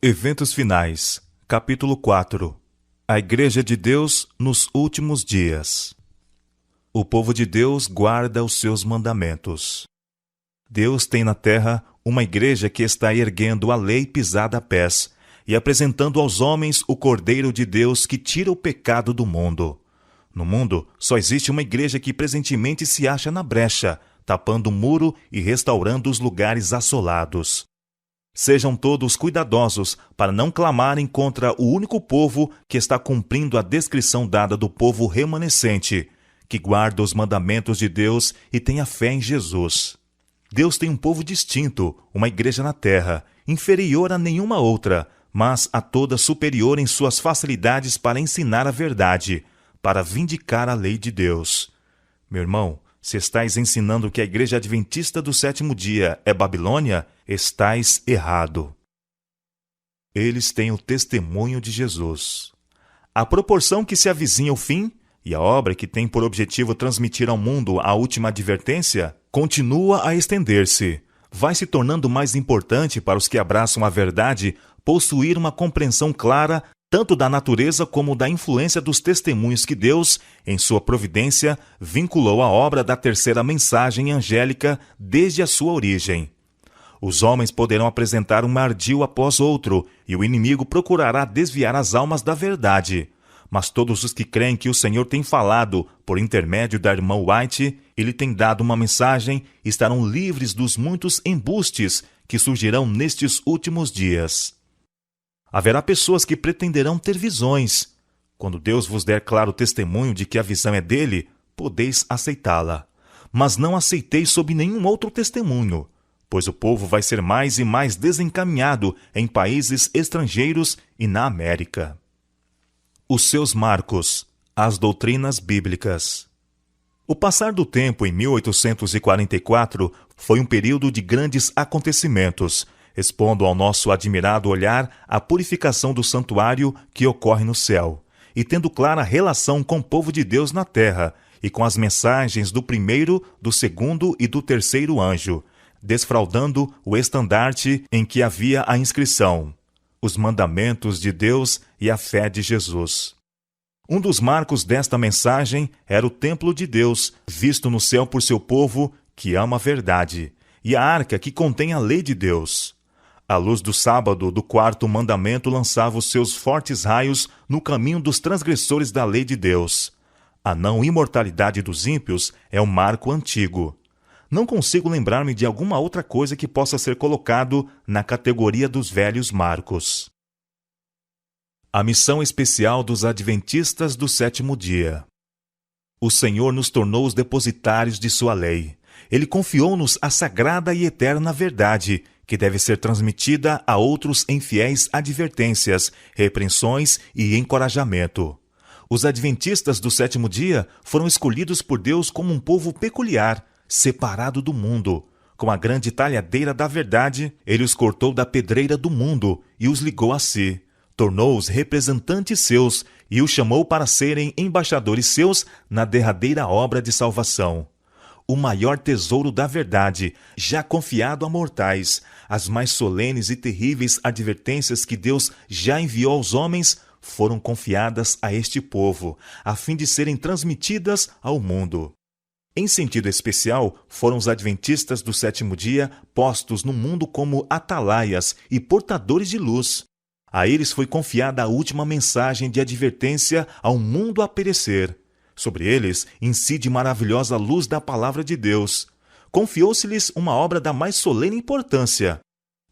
Eventos finais, capítulo 4. A Igreja de Deus nos últimos dias. O povo de Deus guarda os seus mandamentos. Deus tem na terra uma igreja que está erguendo a lei pisada a pés e apresentando aos homens o Cordeiro de Deus que tira o pecado do mundo. No mundo, só existe uma igreja que presentemente se acha na brecha, tapando o muro e restaurando os lugares assolados. Sejam todos cuidadosos para não clamarem contra o único povo que está cumprindo a descrição dada do povo remanescente, que guarda os mandamentos de Deus e tem a fé em Jesus. Deus tem um povo distinto, uma igreja na terra, inferior a nenhuma outra, mas a toda superior em suas facilidades para ensinar a verdade, para vindicar a lei de Deus. Meu irmão, se estais ensinando que a Igreja Adventista do Sétimo Dia é Babilônia, estais errado. Eles têm o testemunho de Jesus. À proporção que se avizinha o fim, e a obra que tem por objetivo transmitir ao mundo a última advertência, continua a estender-se. Vai se tornando mais importante para os que abraçam a verdade possuir uma compreensão clara tanto da natureza como da influência dos testemunhos que Deus, em sua providência, vinculou à obra da terceira mensagem angélica desde a sua origem. Os homens poderão apresentar um ardil após outro, e o inimigo procurará desviar as almas da verdade. Mas todos os que creem que o Senhor tem falado por intermédio da irmã White, ele tem dado uma mensagem, estarão livres dos muitos embustes que surgirão nestes últimos dias. Haverá pessoas que pretenderão ter visões. Quando Deus vos der claro testemunho de que a visão é dele, podeis aceitá-la. Mas não aceiteis sob nenhum outro testemunho, pois o povo vai ser mais e mais desencaminhado em países estrangeiros e na América. Os seus marcos, as doutrinas bíblicas. O passar do tempo em 1844 foi um período de grandes acontecimentos, expondo ao nosso admirado olhar a purificação do santuário que ocorre no céu, e tendo clara relação com o povo de Deus na terra, e com as mensagens do primeiro, do segundo e do terceiro anjo, desfraldando o estandarte em que havia a inscrição: os mandamentos de Deus e a fé de Jesus. Um dos marcos desta mensagem era o templo de Deus, visto no céu por seu povo, que ama a verdade, e a arca que contém a lei de Deus. A luz do sábado do quarto mandamento lançava os seus fortes raios no caminho dos transgressores da lei de Deus. A não imortalidade dos ímpios é um marco antigo. Não consigo lembrar-me de alguma outra coisa que possa ser colocado na categoria dos velhos marcos. A missão especial dos Adventistas do Sétimo Dia. O Senhor nos tornou os depositários de sua lei. Ele confiou-nos a sagrada e eterna verdade, que deve ser transmitida a outros em fiéis advertências, repreensões e encorajamento. Os Adventistas do Sétimo Dia foram escolhidos por Deus como um povo peculiar, separado do mundo. Com a grande talhadeira da verdade, ele os cortou da pedreira do mundo e os ligou a si. Tornou-os representantes seus e os chamou para serem embaixadores seus na derradeira obra de salvação. O maior tesouro da verdade, já confiado a mortais, as mais solenes e terríveis advertências que Deus já enviou aos homens, foram confiadas a este povo, a fim de serem transmitidas ao mundo. Em sentido especial, foram os adventistas do sétimo dia postos no mundo como atalaias e portadores de luz. A eles foi confiada a última mensagem de advertência ao mundo a perecer. Sobre eles incide maravilhosa luz da palavra de Deus. Confiou-se-lhes uma obra da mais solene importância: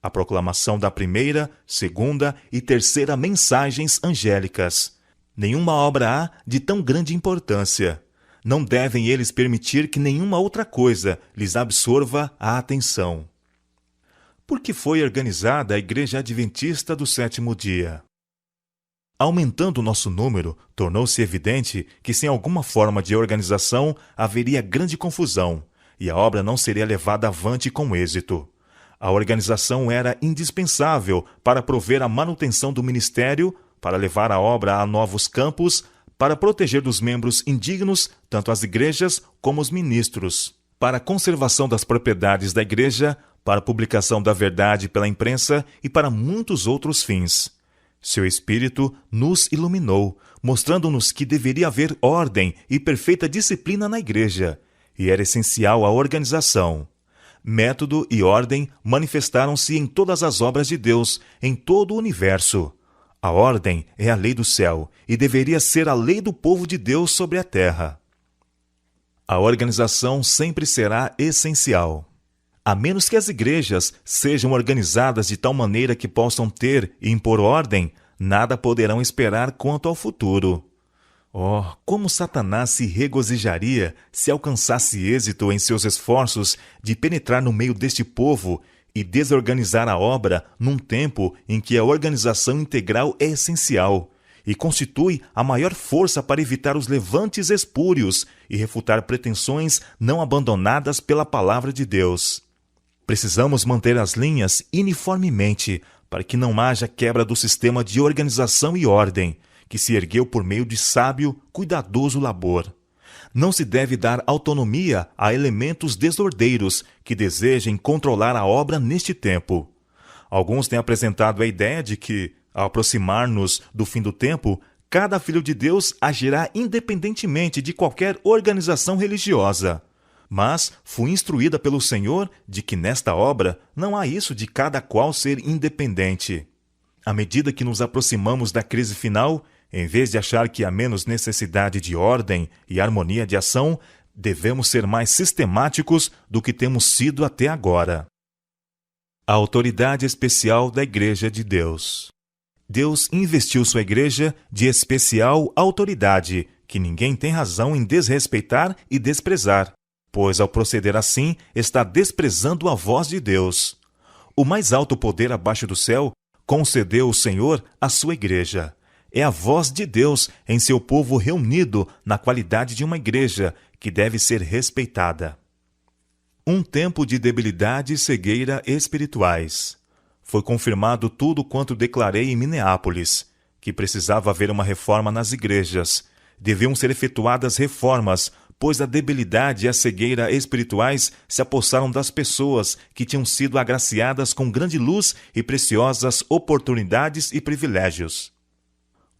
a proclamação da primeira, segunda e terceira mensagens angélicas. Nenhuma obra há de tão grande importância. Não devem eles permitir que nenhuma outra coisa lhes absorva a atenção. Por que foi organizada a Igreja Adventista do Sétimo Dia? Aumentando o nosso número, tornou-se evidente que sem alguma forma de organização haveria grande confusão, e a obra não seria levada avante com êxito. A organização era indispensável para prover a manutenção do ministério, para levar a obra a novos campos, para proteger dos membros indignos tanto as igrejas como os ministros, para a conservação das propriedades da igreja, para a publicação da verdade pela imprensa e para muitos outros fins. Seu Espírito nos iluminou, mostrando-nos que deveria haver ordem e perfeita disciplina na igreja, e era essencial a organização. Método e ordem manifestaram-se em todas as obras de Deus, em todo o universo. A ordem é a lei do céu e deveria ser a lei do povo de Deus sobre a terra. A organização sempre será essencial. A menos que as igrejas sejam organizadas de tal maneira que possam ter e impor ordem, nada poderão esperar quanto ao futuro. Oh, como Satanás se regozijaria se alcançasse êxito em seus esforços de penetrar no meio deste povo e desorganizar a obra num tempo em que a organização integral é essencial e constitui a maior força para evitar os levantes espúrios e refutar pretensões não abandonadas pela palavra de Deus. Precisamos manter as linhas uniformemente para que não haja quebra do sistema de organização e ordem que se ergueu por meio de sábio, cuidadoso labor. Não se deve dar autonomia a elementos desordeiros que desejem controlar a obra neste tempo. Alguns têm apresentado a ideia de que, ao aproximar-nos do fim do tempo, cada filho de Deus agirá independentemente de qualquer organização religiosa. Mas fui instruída pelo Senhor de que nesta obra não há isso de cada qual ser independente. À medida que nos aproximamos da crise final, em vez de achar que há menos necessidade de ordem e harmonia de ação, devemos ser mais sistemáticos do que temos sido até agora. A autoridade especial da Igreja de Deus. Deus investiu sua igreja de especial autoridade, que ninguém tem razão em desrespeitar e desprezar, pois ao proceder assim, está desprezando a voz de Deus. O mais alto poder abaixo do céu concedeu o Senhor à sua igreja. É a voz de Deus em seu povo reunido na qualidade de uma igreja que deve ser respeitada. Um tempo de debilidade e cegueira espirituais. Foi confirmado tudo quanto declarei em Minneapolis, que precisava haver uma reforma nas igrejas. Deviam ser efetuadas reformas, pois a debilidade e a cegueira espirituais se apossaram das pessoas que tinham sido agraciadas com grande luz e preciosas oportunidades e privilégios.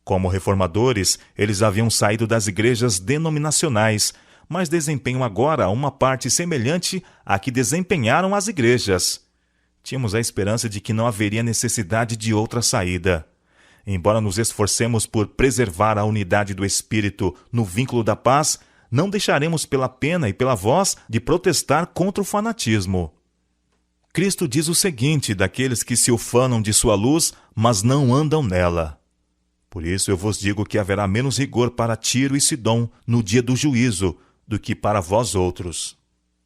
Como reformadores, eles haviam saído das igrejas denominacionais, mas desempenham agora uma parte semelhante à que desempenharam as igrejas. Tínhamos a esperança de que não haveria necessidade de outra saída. Embora nos esforcemos por preservar a unidade do Espírito no vínculo da paz, não deixaremos pela pena e pela voz de protestar contra o fanatismo. Cristo diz o seguinte daqueles que se ufanam de sua luz, mas não andam nela. Por isso eu vos digo que haverá menos rigor para Tiro e Sidom no dia do juízo do que para vós outros.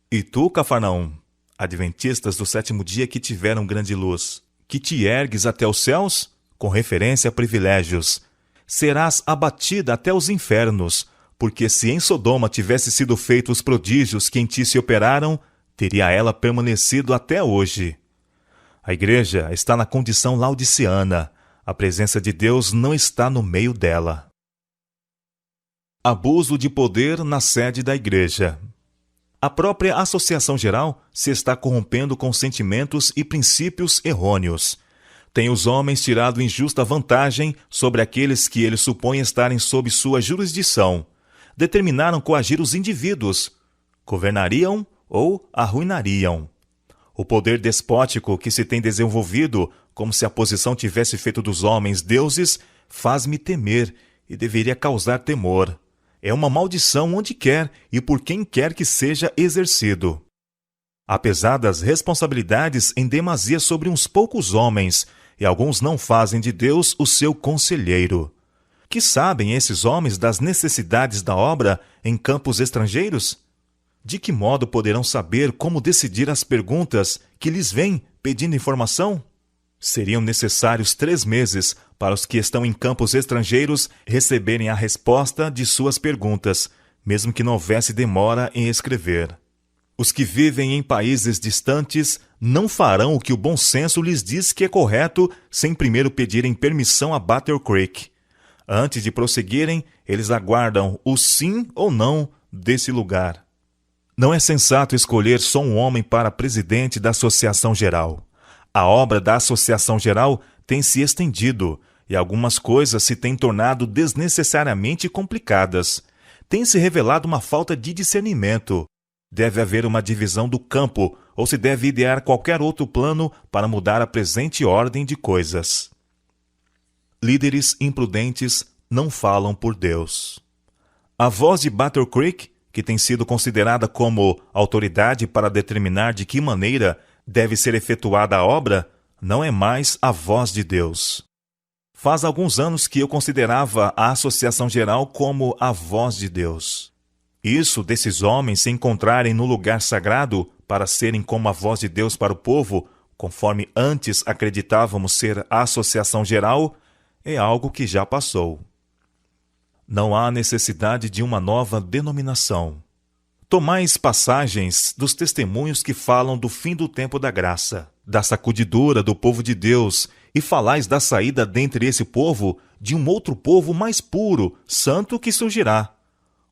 E tu, Cafarnaum, adventistas do sétimo dia que tiveram grande luz, que te ergues até os céus, com referência a privilégios, serás abatida até os infernos, porque se em Sodoma tivesse sido feitos os prodígios que em ti se operaram, teria ela permanecido até hoje. A igreja está na condição laodiceana. A presença de Deus não está no meio dela. Abuso de poder na sede da igreja. A própria Associação Geral se está corrompendo com sentimentos e princípios errôneos. Tem os homens tirado injusta vantagem sobre aqueles que eles supõem estarem sob sua jurisdição. Determinaram coagir os indivíduos. Governariam ou arruinariam. O poder despótico que se tem desenvolvido, como se a posição tivesse feito dos homens deuses, faz-me temer e deveria causar temor. É uma maldição onde quer e por quem quer que seja exercido. Há pesadas responsabilidades em demasia sobre uns poucos homens, e alguns não fazem de Deus o seu conselheiro. Que sabem esses homens das necessidades da obra em campos estrangeiros? De que modo poderão saber como decidir as perguntas que lhes vêm pedindo informação? Seriam necessários 3 meses para os que estão em campos estrangeiros receberem a resposta de suas perguntas, mesmo que não houvesse demora em escrever. Os que vivem em países distantes não farão o que o bom senso lhes diz que é correto sem primeiro pedirem permissão a Battle Creek. Antes de prosseguirem, eles aguardam o sim ou não desse lugar. Não é sensato escolher só um homem para presidente da Associação Geral. A obra da Associação Geral tem se estendido e algumas coisas se têm tornado desnecessariamente complicadas. Tem se revelado uma falta de discernimento. Deve haver uma divisão do campo, ou se deve idear qualquer outro plano para mudar a presente ordem de coisas. Líderes imprudentes não falam por Deus. A voz de Battle Creek, que tem sido considerada como autoridade para determinar de que maneira deve ser efetuada a obra, não é mais a voz de Deus. Faz alguns anos que eu considerava a Associação Geral como a voz de Deus. Isso desses homens se encontrarem no lugar sagrado para serem como a voz de Deus para o povo, conforme antes acreditávamos ser a Associação Geral, é algo que já passou. Não há necessidade de uma nova denominação. Tomais passagens dos testemunhos que falam do fim do tempo da graça, da sacudidura do povo de Deus, e falais da saída dentre esse povo de um outro povo mais puro, santo que surgirá.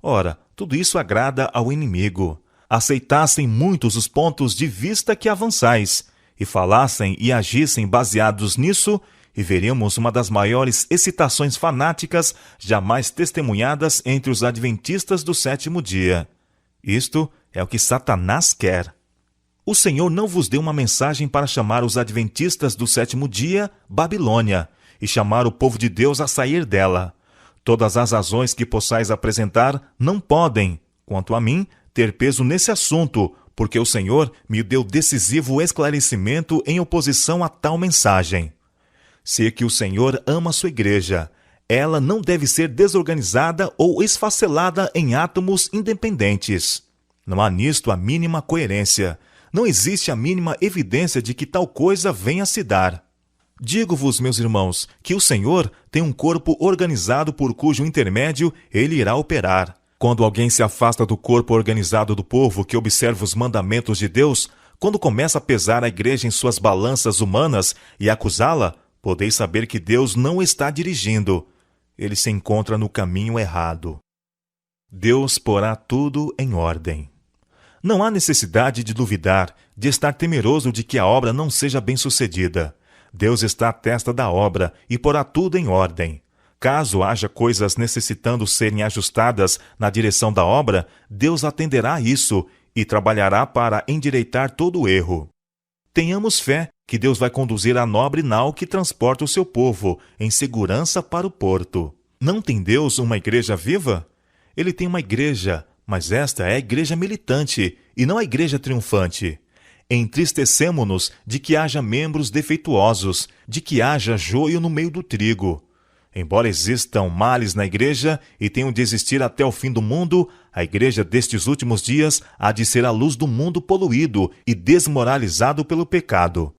Ora, tudo isso agrada ao inimigo. Aceitassem muitos os pontos de vista que avançais, e falassem e agissem baseados nisso, e veríamos uma das maiores excitações fanáticas jamais testemunhadas entre os adventistas do sétimo dia. Isto é o que Satanás quer. O Senhor não vos deu uma mensagem para chamar os adventistas do sétimo dia Babilônia e chamar o povo de Deus a sair dela. Todas as razões que possais apresentar não podem, quanto a mim, ter peso nesse assunto, porque o Senhor me deu decisivo esclarecimento em oposição a tal mensagem. Se é que o Senhor ama sua igreja, ela não deve ser desorganizada ou esfacelada em átomos independentes. Não há nisto a mínima coerência. Não existe a mínima evidência de que tal coisa venha a se dar. Digo-vos, meus irmãos, que o Senhor tem um corpo organizado por cujo intermédio ele irá operar. Quando alguém se afasta do corpo organizado do povo que observa os mandamentos de Deus, quando começa a pesar a igreja em suas balanças humanas e acusá-la, podeis saber que Deus não está dirigindo. Ele se encontra no caminho errado. Deus porá tudo em ordem. Não há necessidade de duvidar, de estar temeroso de que a obra não seja bem-sucedida. Deus está à testa da obra e porá tudo em ordem. Caso haja coisas necessitando serem ajustadas na direção da obra, Deus atenderá a isso e trabalhará para endireitar todo o erro. Tenhamos fé que Deus vai conduzir a nobre nau que transporta o seu povo em segurança para o porto. Não tem Deus uma igreja viva? Ele tem uma igreja, mas esta é a igreja militante e não a igreja triunfante. Entristecemo-nos de que haja membros defeituosos, de que haja joio no meio do trigo. Embora existam males na igreja e tenham de existir até o fim do mundo, a igreja destes últimos dias há de ser a luz do mundo poluído e desmoralizado pelo pecado.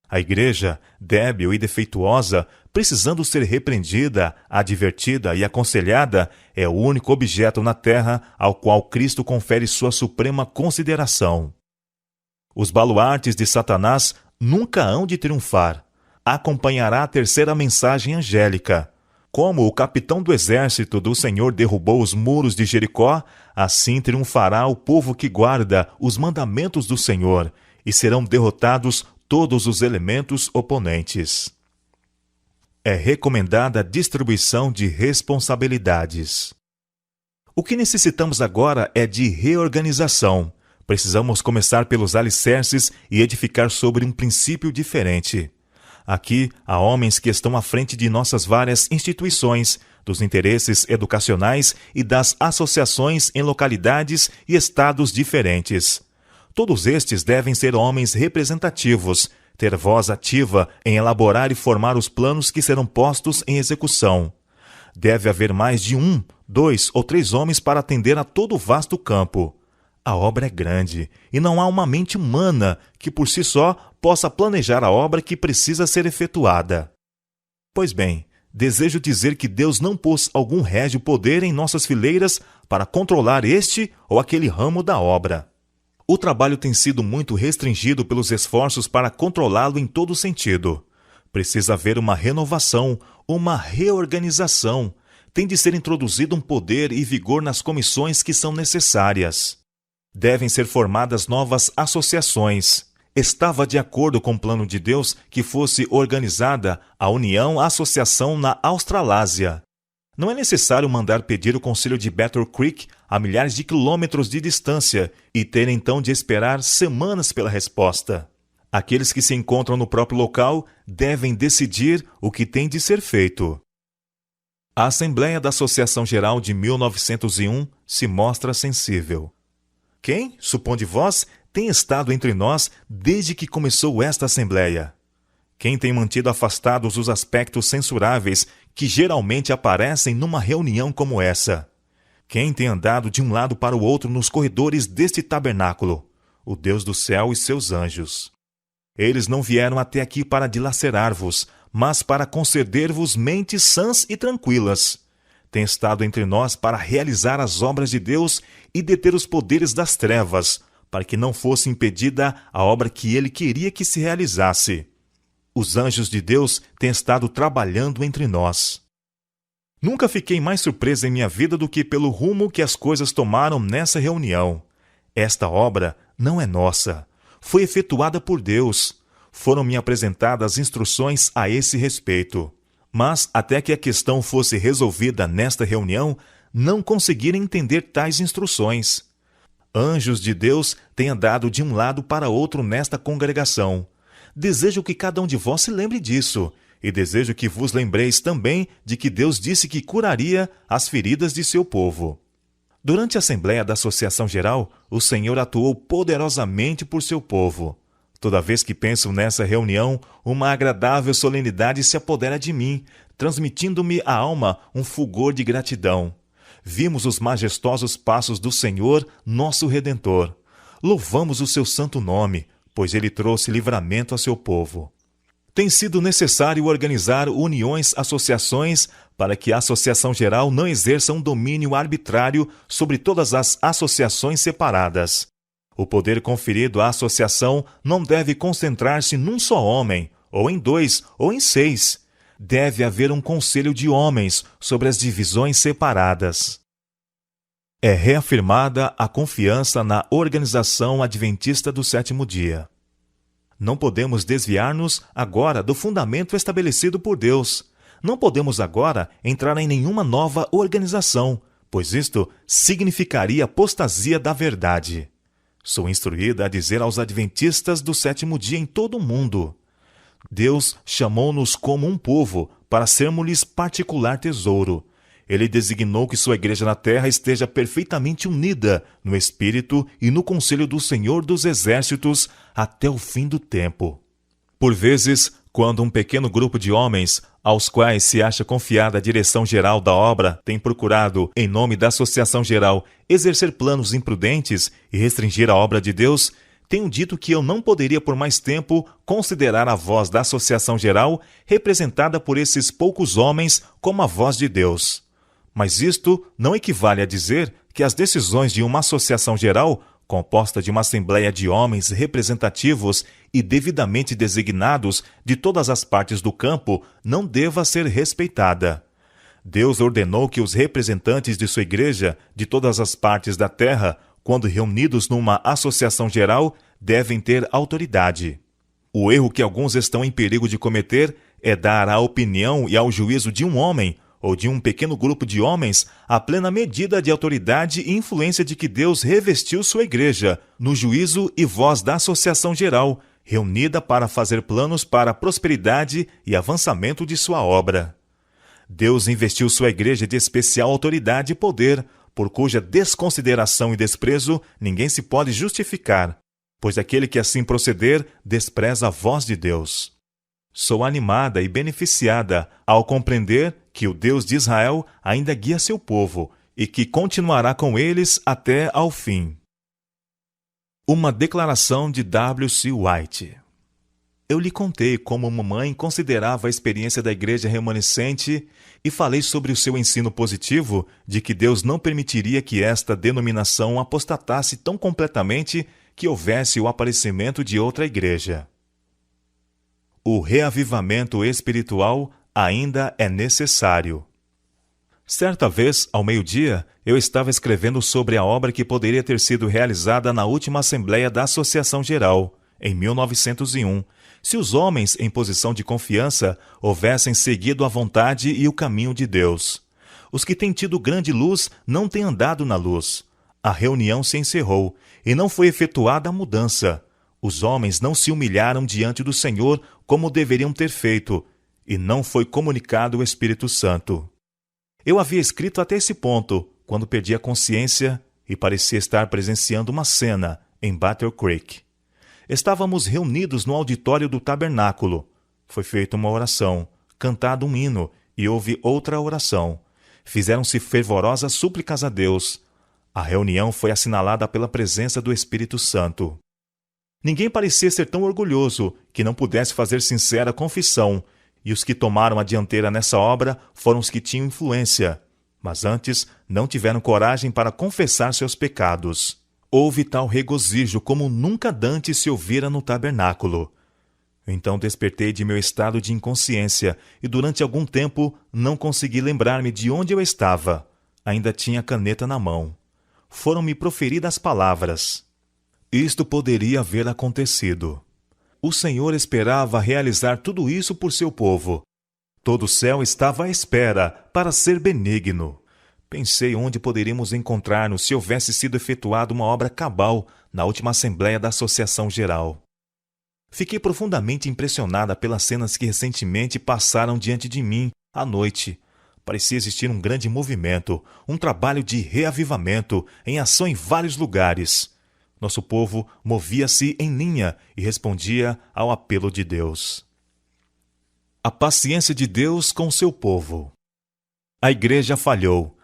A igreja, débil e defeituosa, precisando ser repreendida, advertida e aconselhada, é o único objeto na terra ao qual Cristo confere sua suprema consideração. Os baluartes de Satanás nunca hão de triunfar. Acompanhará a terceira mensagem angélica. Como o capitão do exército do Senhor derrubou os muros de Jericó, assim triunfará o povo que guarda os mandamentos do Senhor, e serão derrotados todos os elementos oponentes. É recomendada a distribuição de responsabilidades. O que necessitamos agora é de reorganização. Precisamos começar pelos alicerces e edificar sobre um princípio diferente. Aqui há homens que estão à frente de nossas várias instituições, dos interesses educacionais e das associações em localidades e estados diferentes. Todos estes devem ser homens representativos, ter voz ativa em elaborar e formar os planos que serão postos em execução. Deve haver mais de 1, 2 ou 3 homens para atender a todo o vasto campo. A obra é grande, e não há uma mente humana que por si só possa planejar a obra que precisa ser efetuada. Pois bem, desejo dizer que Deus não pôs algum régio poder em nossas fileiras para controlar este ou aquele ramo da obra. O trabalho tem sido muito restringido pelos esforços para controlá-lo em todo sentido. Precisa haver uma renovação, uma reorganização. Tem de ser introduzido um poder e vigor nas comissões que são necessárias. Devem ser formadas novas associações. Estava de acordo com o plano de Deus que fosse organizada a União-Associação na Australásia. Não é necessário mandar pedir o conselho de Battle Creek a milhares de quilômetros de distância e ter então de esperar semanas pela resposta. Aqueles que se encontram no próprio local devem decidir o que tem de ser feito. A Assembleia da Associação Geral de 1901 se mostra sensível. Quem, suponde vós, tem estado entre nós desde que começou esta Assembleia? Quem tem mantido afastados os aspectos censuráveis que geralmente aparecem numa reunião como essa? Quem tem andado de um lado para o outro nos corredores deste tabernáculo? O Deus do céu e seus anjos. Eles não vieram até aqui para dilacerar-vos, mas para conceder-vos mentes sãs e tranquilas. Tem estado entre nós para realizar as obras de Deus e deter os poderes das trevas, para que não fosse impedida a obra que ele queria que se realizasse. Os anjos de Deus têm estado trabalhando entre nós. Nunca fiquei mais surpresa em minha vida do que pelo rumo que as coisas tomaram nessa reunião. Esta obra não é nossa. Foi efetuada por Deus. Foram-me apresentadas instruções a esse respeito. Mas, até que a questão fosse resolvida nesta reunião, não conseguiram entender tais instruções. Anjos de Deus têm andado de um lado para outro nesta congregação. Desejo que cada um de vós se lembre disso, e desejo que vos lembreis também de que Deus disse que curaria as feridas de seu povo. Durante a Assembleia da Associação Geral, o Senhor atuou poderosamente por seu povo. Toda vez que penso nessa reunião, uma agradável solenidade se apodera de mim, transmitindo-me à alma um fulgor de gratidão. Vimos os majestosos passos do Senhor, nosso Redentor. Louvamos o seu santo nome, pois ele trouxe livramento a seu povo. Tem sido necessário organizar uniões, associações, para que a Associação Geral não exerça um domínio arbitrário sobre todas as associações separadas. O poder conferido à associação não deve concentrar-se num só homem, ou em 2, ou em 6. Deve haver um conselho de homens sobre as divisões separadas. É reafirmada a confiança na Organização Adventista do Sétimo Dia. Não podemos desviar-nos agora do fundamento estabelecido por Deus. Não podemos agora entrar em nenhuma nova organização, pois isto significaria apostasia da verdade. Sou instruída a dizer aos adventistas do sétimo dia em todo o mundo: Deus chamou-nos como um povo para sermos-lhes particular tesouro. Ele designou que sua igreja na terra esteja perfeitamente unida no Espírito e no conselho do Senhor dos Exércitos até o fim do tempo. Por vezes, quando um pequeno grupo de homens, aos quais se acha confiada a direção geral da obra, tem procurado, em nome da Associação Geral, exercer planos imprudentes e restringir a obra de Deus, tenho dito que eu não poderia por mais tempo considerar a voz da Associação Geral representada por esses poucos homens como a voz de Deus. Mas isto não equivale a dizer que as decisões de uma associação geral, composta de uma assembleia de homens representativos e devidamente designados de todas as partes do campo, não deva ser respeitada. Deus ordenou que os representantes de sua igreja, de todas as partes da terra, quando reunidos numa associação geral, devem ter autoridade. O erro que alguns estão em perigo de cometer é dar à opinião e ao juízo de um homem, ou de um pequeno grupo de homens, a plena medida de autoridade e influência de que Deus revestiu sua igreja, no juízo e voz da Associação Geral, reunida para fazer planos para a prosperidade e avançamento de sua obra. Deus investiu sua igreja de especial autoridade e poder, por cuja desconsideração e desprezo ninguém se pode justificar, pois aquele que assim proceder despreza a voz de Deus. Sou animada e beneficiada ao compreender que o Deus de Israel ainda guia seu povo e que continuará com eles até ao fim. Uma declaração de W.C. White. Eu lhe contei como mamãe considerava a experiência da igreja remanescente e falei sobre o seu ensino positivo de que Deus não permitiria que esta denominação apostatasse tão completamente que houvesse o aparecimento de outra igreja. O reavivamento espiritual ainda é necessário. Certa vez, ao meio-dia, eu estava escrevendo sobre a obra que poderia ter sido realizada na última Assembleia da Associação Geral, em 1901, se os homens em posição de confiança houvessem seguido a vontade e o caminho de Deus. Os que têm tido grande luz não têm andado na luz. A reunião se encerrou e não foi efetuada a mudança. Os homens não se humilharam diante do Senhor como deveriam ter feito, e não foi comunicado o Espírito Santo. Eu havia escrito até esse ponto, quando perdi a consciência e parecia estar presenciando uma cena em Battle Creek. Estávamos reunidos no auditório do tabernáculo. Foi feita uma oração, cantado um hino e houve outra oração. Fizeram-se fervorosas súplicas a Deus. A reunião foi assinalada pela presença do Espírito Santo. Ninguém parecia ser tão orgulhoso que não pudesse fazer sincera confissão, e os que tomaram a dianteira nessa obra foram os que tinham influência, mas antes não tiveram coragem para confessar seus pecados. Houve tal regozijo como nunca dantes se ouvira no tabernáculo. Então despertei de meu estado de inconsciência e durante algum tempo não consegui lembrar-me de onde eu estava. Ainda tinha a caneta na mão. Foram-me proferidas palavras. Isto poderia haver acontecido. O Senhor esperava realizar tudo isso por seu povo. Todo o céu estava à espera para ser benigno. Pensei onde poderíamos encontrar-nos se houvesse sido efetuada uma obra cabal na última Assembleia da Associação Geral. Fiquei profundamente impressionada pelas cenas que recentemente passaram diante de mim à noite. Parecia existir um grande movimento, um trabalho de reavivamento em ação em vários lugares. Nosso povo movia-se em linha e respondia ao apelo de Deus. A paciência de Deus com seu povo. A igreja falhou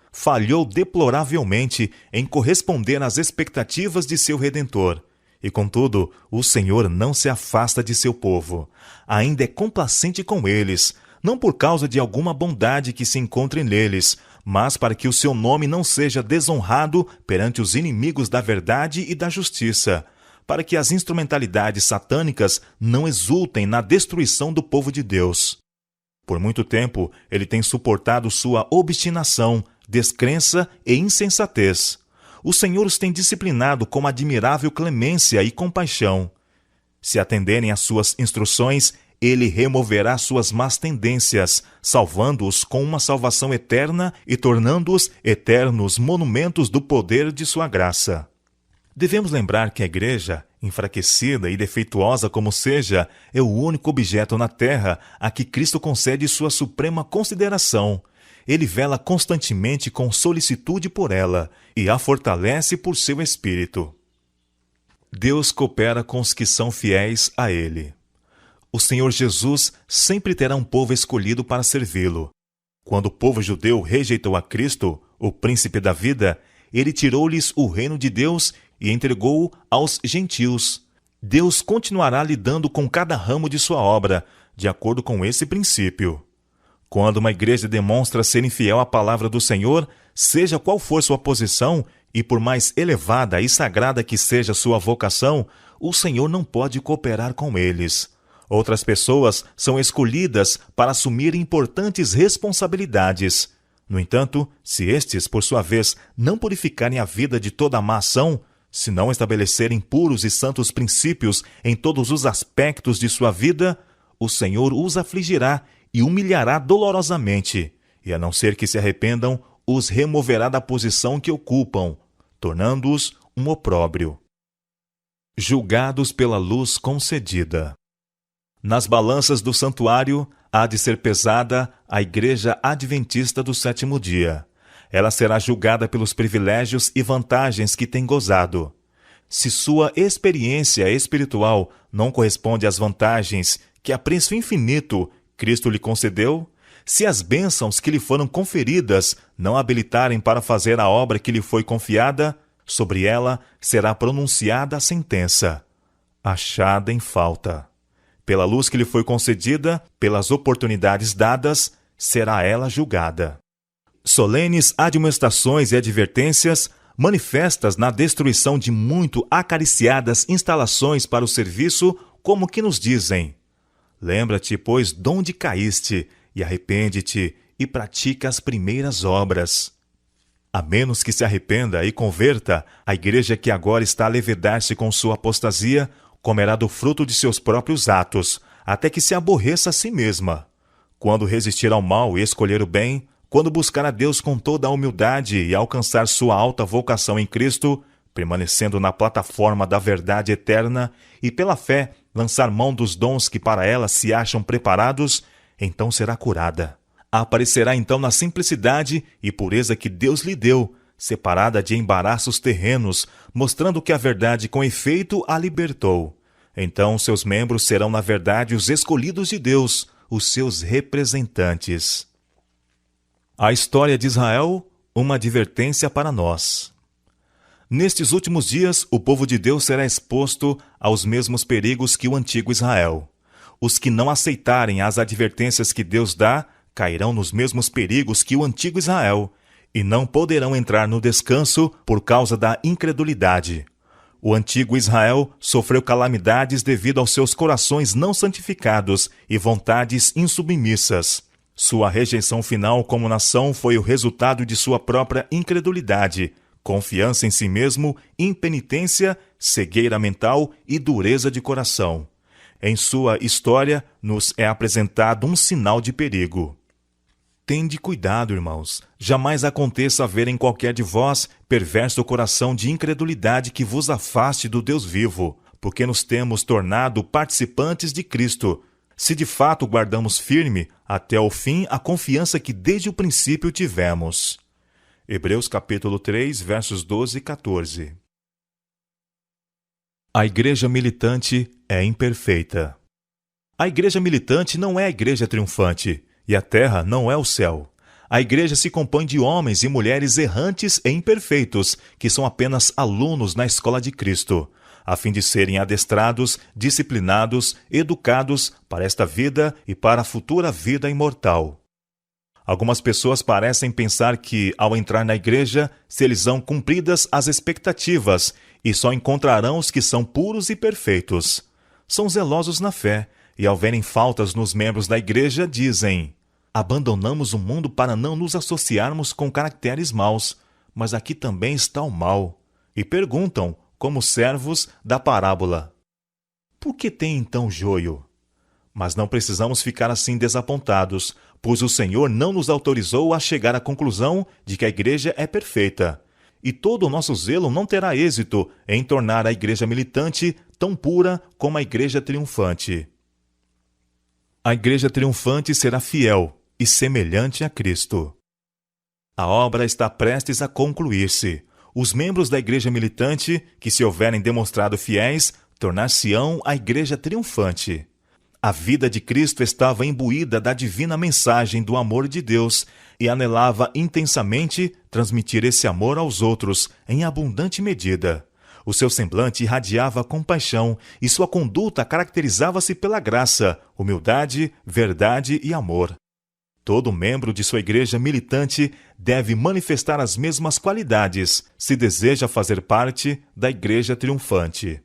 deploravelmente em corresponder às expectativas de seu Redentor. E, contudo, o Senhor não se afasta de seu povo. Ainda é complacente com eles, não por causa de alguma bondade que se encontre neles, mas para que o seu nome não seja desonrado perante os inimigos da verdade e da justiça, para que as instrumentalidades satânicas não exultem na destruição do povo de Deus. Por muito tempo, ele tem suportado sua obstinação, descrença e insensatez. O Senhor os tem disciplinado com admirável clemência e compaixão. Se atenderem às suas instruções, ele removerá suas más tendências, salvando-os com uma salvação eterna e tornando-os eternos monumentos do poder de sua graça. Devemos lembrar que a igreja, enfraquecida e defeituosa como seja, é o único objeto na terra a que Cristo concede sua suprema consideração. Ele vela constantemente com solicitude por ela e a fortalece por seu Espírito. Deus coopera com os que são fiéis a Ele. O Senhor Jesus sempre terá um povo escolhido para servi-lo. Quando o povo judeu rejeitou a Cristo, o príncipe da vida, ele tirou-lhes o reino de Deus e entregou-o aos gentios. Deus continuará lidando com cada ramo de sua obra, de acordo com esse princípio. Quando uma igreja demonstra ser infiel à palavra do Senhor, seja qual for sua posição, e por mais elevada e sagrada que seja sua vocação, o Senhor não pode cooperar com eles. Outras pessoas são escolhidas para assumir importantes responsabilidades. No entanto, se estes, por sua vez, não purificarem a vida de toda a má ação, se não estabelecerem puros e santos princípios em todos os aspectos de sua vida, o Senhor os afligirá e humilhará dolorosamente, e a não ser que se arrependam, os removerá da posição que ocupam, tornando-os um opróbrio. Julgados pela luz concedida. Nas balanças do santuário há de ser pesada a Igreja Adventista do Sétimo Dia. Ela será julgada pelos privilégios e vantagens que tem gozado. Se sua experiência espiritual não corresponde às vantagens que a preço infinito Cristo lhe concedeu, se as bênçãos que lhe foram conferidas não habilitarem para fazer a obra que lhe foi confiada, sobre ela será pronunciada a sentença: achada em falta. Pela luz que lhe foi concedida, pelas oportunidades dadas, será ela julgada. Solenes admoestações e advertências, manifestas na destruição de muito acariciadas instalações para o serviço, como que nos dizem: lembra-te, pois, donde caíste, e arrepende-te, e pratica as primeiras obras. A menos que se arrependa e converta, a igreja que agora está a levedar-se com sua apostasia, comerá do fruto de seus próprios atos, até que se aborreça a si mesma. Quando resistir ao mal e escolher o bem, quando buscar a Deus com toda a humildade e alcançar sua alta vocação em Cristo, permanecendo na plataforma da verdade eterna e pela fé lançar mão dos dons que para ela se acham preparados, então será curada. Aparecerá então na simplicidade e pureza que Deus lhe deu, separada de embaraços terrenos, mostrando que a verdade com efeito a libertou. Então seus membros serão na verdade os escolhidos de Deus, os seus representantes. A história de Israel, uma advertência para nós. Nestes últimos dias, o povo de Deus será exposto aos mesmos perigos que o antigo Israel. Os que não aceitarem as advertências que Deus dá, cairão nos mesmos perigos que o antigo Israel, e não poderão entrar no descanso por causa da incredulidade. O antigo Israel sofreu calamidades devido aos seus corações não santificados e vontades insubmissas. Sua rejeição final como nação foi o resultado de sua própria incredulidade, confiança em si mesmo, impenitência, cegueira mental e dureza de coração. Em sua história, nos é apresentado um sinal de perigo. Tende cuidado, irmãos. Jamais aconteça haver em qualquer de vós perverso coração de incredulidade que vos afaste do Deus vivo, porque nos temos tornado participantes de Cristo, se de fato guardamos firme até o fim a confiança que desde o princípio tivemos. Hebreus capítulo 3, versos 12 e 14. A igreja militante é imperfeita. A igreja militante não é a igreja triunfante, e a terra não é o céu. A igreja se compõe de homens e mulheres errantes e imperfeitos, que são apenas alunos na escola de Cristo, a fim de serem adestrados, disciplinados, educados para esta vida e para a futura vida imortal. Algumas pessoas parecem pensar que, ao entrar na igreja, se lhes são cumpridas as expectativas e só encontrarão os que são puros e perfeitos. São zelosos na fé e, ao verem faltas nos membros da igreja, dizem: abandonamos o mundo para não nos associarmos com caracteres maus, mas aqui também está o mal. E perguntam, como servos da parábola: por que tem então joio? Mas não precisamos ficar assim desapontados, pois o Senhor não nos autorizou a chegar à conclusão de que a igreja é perfeita. E todo o nosso zelo não terá êxito em tornar a igreja militante tão pura como a igreja triunfante. A igreja triunfante será fiel e semelhante a Cristo. A obra está prestes a concluir-se. Os membros da igreja militante, que se houverem demonstrado fiéis, tornar-se-ão a igreja triunfante. A vida de Cristo estava imbuída da divina mensagem do amor de Deus e anelava intensamente transmitir esse amor aos outros em abundante medida. O seu semblante irradiava compaixão e sua conduta caracterizava-se pela graça, humildade, verdade e amor. Todo membro de sua igreja militante deve manifestar as mesmas qualidades se deseja fazer parte da igreja triunfante.